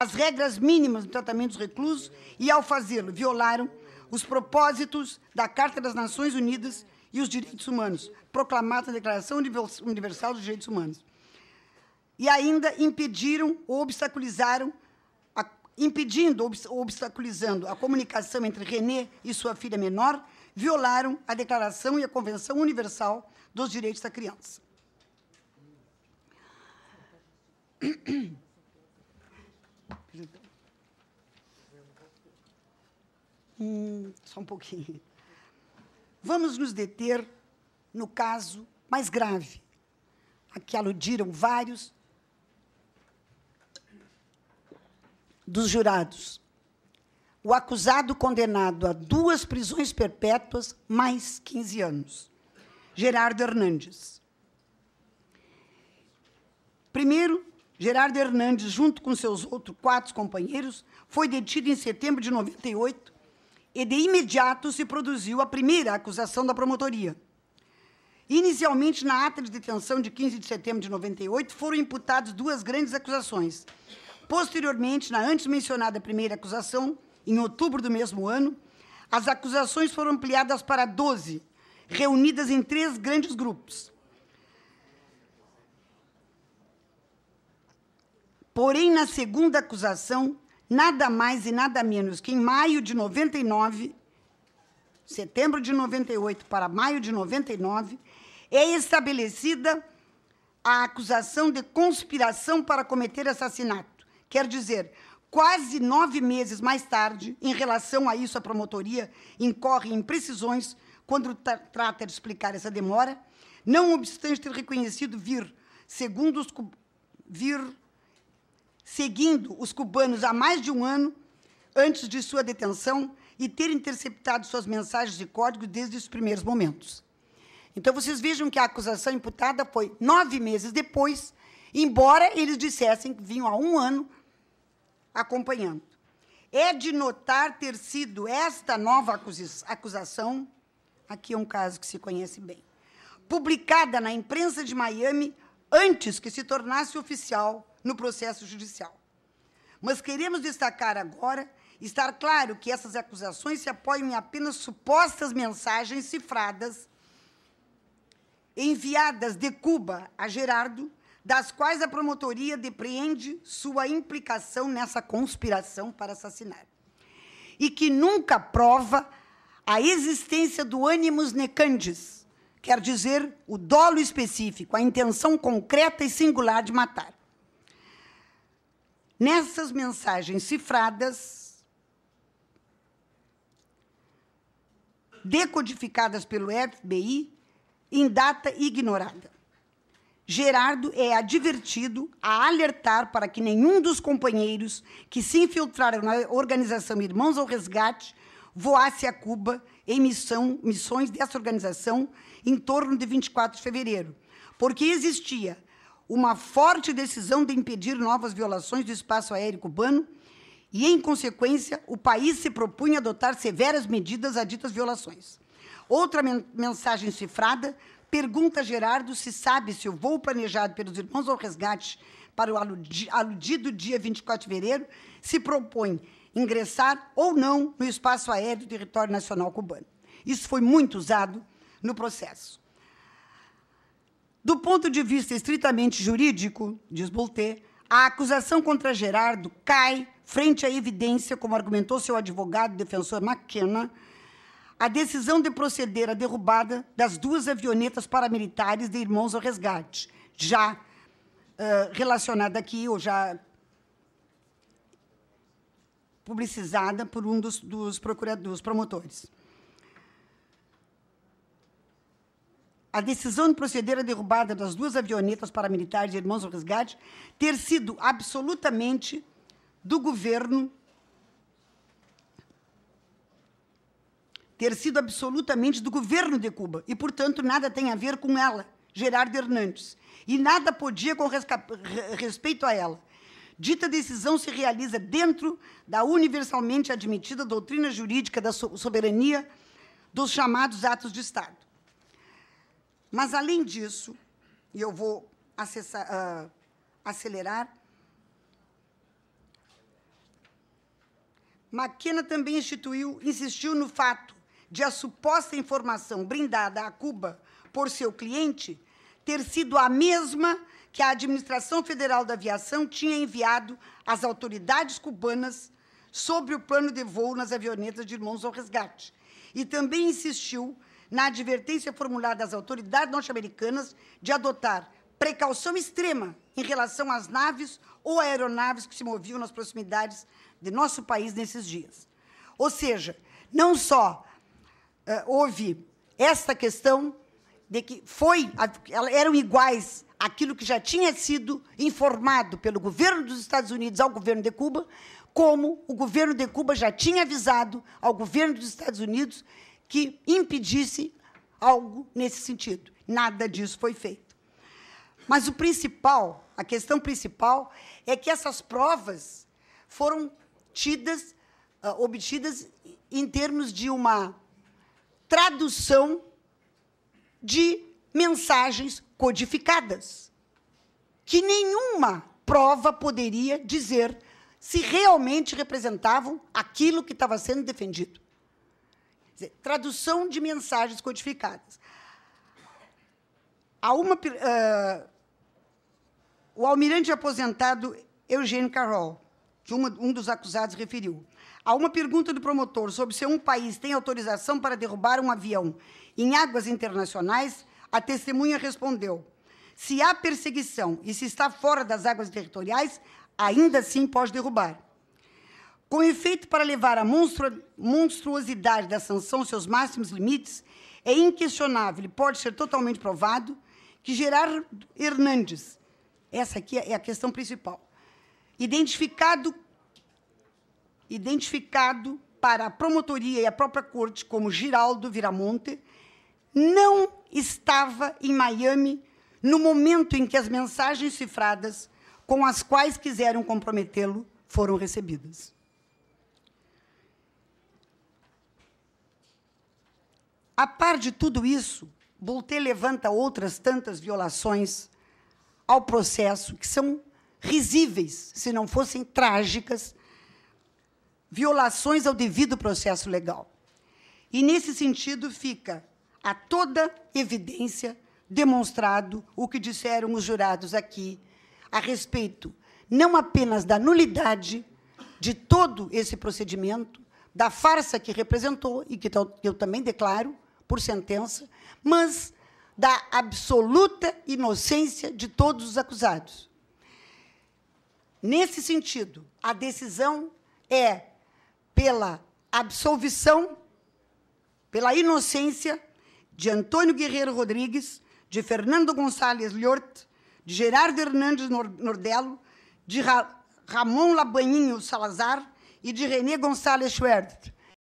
as regras mínimas do tratamento dos reclusos e, ao fazê-lo, violaram os propósitos da Carta das Nações Unidas e os direitos humanos, proclamada na Declaração Universal dos Direitos Humanos. E ainda impediram ou obstaculizaram, obstaculizando a comunicação entre René e sua filha menor, violaram a Declaração e a Convenção Universal dos Direitos da Criança. Só um pouquinho. Vamos nos deter no caso mais grave, a que aludiram vários dos jurados. O acusado condenado a 2 prisões perpétuas mais 15 anos, Gerardo Hernandes. Primeiro, Gerardo Hernandes, junto com seus outros 4 companheiros, foi detido em setembro de 98 e, de imediato, se produziu a primeira acusação da promotoria. Inicialmente, na ata de detenção de 15 de setembro de 98, foram imputadas 2 grandes acusações. Posteriormente, na antes mencionada primeira acusação, em outubro do mesmo ano, as acusações foram ampliadas para 12, reunidas em 3 grandes grupos. Porém, na segunda acusação, nada mais e nada menos que em maio de 99, setembro de 98 para maio de 99, é estabelecida a acusação de conspiração para cometer assassinato. Quer dizer, quase 9 meses mais tarde, em relação a isso, a promotoria incorre em imprecisões quando trata de explicar essa demora, não obstante ter reconhecido seguindo os cubanos há mais de um ano antes de sua detenção e ter interceptado suas mensagens de código desde os primeiros momentos. Então, vocês vejam que a acusação imputada foi 9 meses depois, embora eles dissessem que vinham há 1 ano acompanhando. É de notar ter sido esta nova acusação, aqui é um caso que se conhece bem, publicada na imprensa de Miami antes que se tornasse oficial no processo judicial. Mas queremos destacar agora, estar claro que essas acusações se apoiam em apenas supostas mensagens cifradas enviadas de Cuba a Gerardo, das quais a promotoria depreende sua implicação nessa conspiração para assassinar, e que nunca prova a existência do animus necandis, quer dizer, o dolo específico, a intenção concreta e singular de matar. Nessas mensagens cifradas, decodificadas pelo FBI, em data ignorada, Gerardo é advertido a alertar para que nenhum dos companheiros que se infiltraram na organização Irmãos ao Resgate voasse a Cuba em missões dessa organização em torno de 24 de fevereiro, porque existia uma forte decisão de impedir novas violações do espaço aéreo cubano e, em consequência, o país se propunha a adotar severas medidas a ditas violações. Outra mensagem cifrada pergunta a Gerardo se sabe se o voo planejado pelos Irmãos ao Resgate para o aludido dia 24 de fevereiro se propõe ingressar ou não no espaço aéreo do território nacional cubano. Isso foi muito usado no processo. Do ponto de vista estritamente jurídico, diz Bolté, a acusação contra Gerardo cai frente à evidência, como argumentou seu advogado defensor McKenna, a decisão de proceder à derrubada das 2 avionetas paramilitares de Irmãos ao Resgate, já relacionada aqui, ou já publicizada por um dos promotores. A decisão de proceder à derrubada das 2 avionetas paramilitares de Irmãos ao Resgate ter sido absolutamente do governo, de Cuba, e, portanto, nada tem a ver com ela, Gerardo Hernandes, e nada podia com respeito a ela. Dita decisão se realiza dentro da universalmente admitida doutrina jurídica da soberania dos chamados atos de Estado. Mas, além disso, e eu vou acelerar, McKenna também insistiu no fato de a suposta informação brindada a Cuba por seu cliente ter sido a mesma que a Administração Federal da Aviação tinha enviado às autoridades cubanas sobre o plano de voo nas avionetas de Irmãos ao Resgate. E também insistiu na advertência formulada às autoridades norte-americanas de adotar precaução extrema em relação às naves ou aeronaves que se moviam nas proximidades de nosso país nesses dias. Ou seja, não só houve esta questão de que eram iguais àquilo que já tinha sido informado pelo governo dos Estados Unidos ao governo de Cuba, como o governo de Cuba já tinha avisado ao governo dos Estados Unidos que impedisse algo nesse sentido. Nada disso foi feito. Mas o principal, a questão principal, é que essas provas foram obtidas em termos de uma tradução de mensagens codificadas, que nenhuma prova poderia dizer se realmente representavam aquilo que estava sendo defendido. Quer dizer, tradução de mensagens codificadas. O almirante aposentado Eugênio Carroll, que um dos acusados referiu, a uma pergunta do promotor sobre se um país tem autorização para derrubar um avião em águas internacionais, a testemunha respondeu: se há perseguição e se está fora das águas territoriais, ainda assim pode derrubar. Com efeito, para levar a monstruosidade da sanção aos seus máximos limites, é inquestionável e pode ser totalmente provado que Gerardo Hernandes, essa aqui é a questão principal, identificado para a promotoria e a própria corte como Giraldo Viramonte, não estava em Miami no momento em que as mensagens cifradas com as quais quiseram comprometê-lo foram recebidas. A par de tudo isso, Bolté levanta outras tantas violações ao processo que são risíveis, se não fossem trágicas, violações ao devido processo legal. E, nesse sentido, fica a toda evidência demonstrado o que disseram os jurados aqui a respeito não apenas da nulidade de todo esse procedimento, da farsa que representou, e que eu também declaro por sentença, mas da absoluta inocência de todos os acusados. Nesse sentido, a decisão é pela absolvição, pela inocência de Antônio Guerreiro Rodrigues, de Fernando Gonçalves Llort, de Gerardo Hernandes Nordello, de Ramon Labaninho Salazar e de René Gonçalves Schwert,